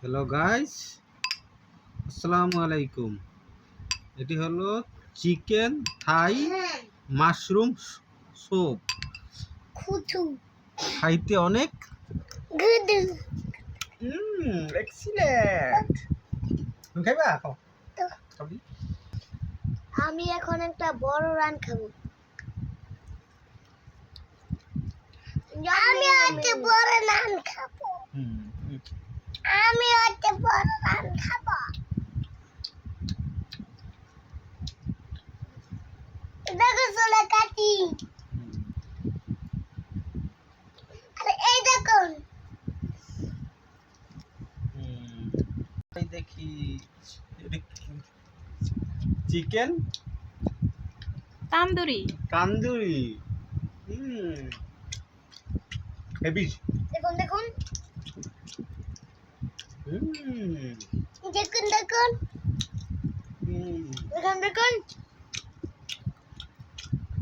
Hello guys, আসসালামু আলাইকুম। এটি হলো চিকেন থাই মাশরুম স্যুপ। খাইতে অনেক এক্সিলেন্ট। তুমি খাইবা? খাও। আমি এখন একটা বড় রান খাবো। আমি একটা বড় রান খাবো। আমি একটা বড় রান খাবো। দেখো সোনা কাটি। আরে এই দেখুন। দেখি চিকেন তান্দুরি তান্দুরি। হেভি। দেখুন দেখুন দেখুন দেখুন দেখুন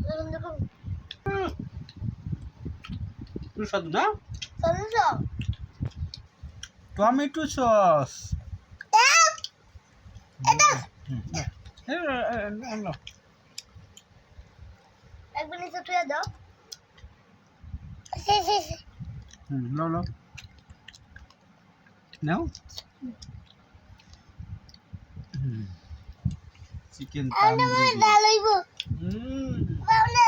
দেখুন দেখুন সুস্বাদু না? চলো টমেটো সস। একবার নিচে তুলে দাও। লো নাও। চিকেন তান্দুরি। ডাল হইব। বাউলে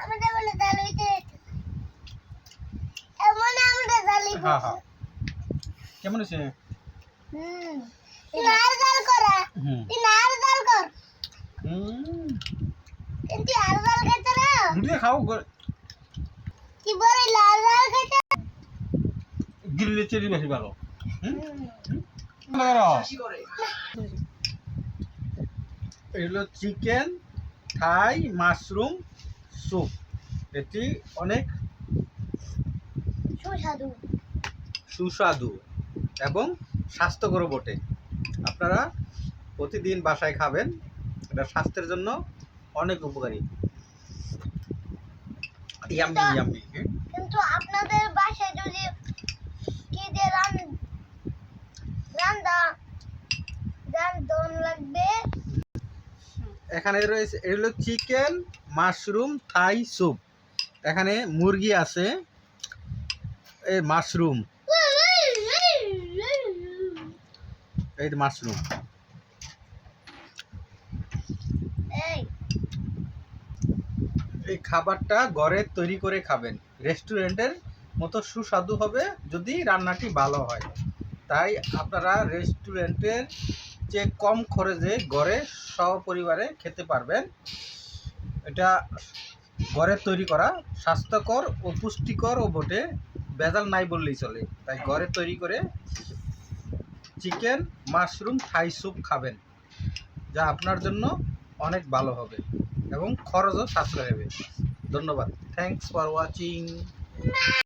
আমাদের বলে ডাল হইতে। এমন আমরা ডাল হইব। হ্যাঁ হ্যাঁ। কেমন আছে? নার ডাল করা। তুই নার ডাল কর। কিন্তু আর ডাল খেতে না। রুটি খাও। কি বলে লাল ডাল খেতে? গিললে চেরি বেশি ভালো। এগুলো চিকেন থাই মাশরুম স্যুপ। এটি অনেক সুস্বাদু সুস্বাদু এবং স্বাস্থ্যকর বটে। আপনারা প্রতিদিন বাসায় খাবেন, এটা স্বাস্থ্যের জন্য অনেক উপকারী। Yummy yummy. কিন্তু আপনাদের বাসায় যদি কি দিয়ে রান্ধন লাগবে। এখানে রয়েছে এগুলো চিকেন মাশরুম থাই স্যুপ। এখানে মুরগি আছে, এই মাশরুম, এই মাশরুম। এই খাবারটা ঘরে তৈরি করে খাবেন, রেস্টুরেন্টের মতো সুস্বাদু হবে যদি রান্নাটি ভালো হয়। তাই আপনারা রেস্টুরেন্টের চেয়ে কম খরচে ঘরে সপরিবারে খেতে পারবেন। এটা ঘরে তৈরি করা, স্বাস্থ্যকর ও পুষ্টিকর ও বটে, ভেজাল নাই বললেই চলে। তাই ঘরে তৈরি করে চিকেন মাশরুম থাই স্যুপ খাবেন, যা আপনার জন্য অনেক ভালো হবে এবং খরচও সাশ্রয় হবে। ধন্যবাদ। Thanks for watching.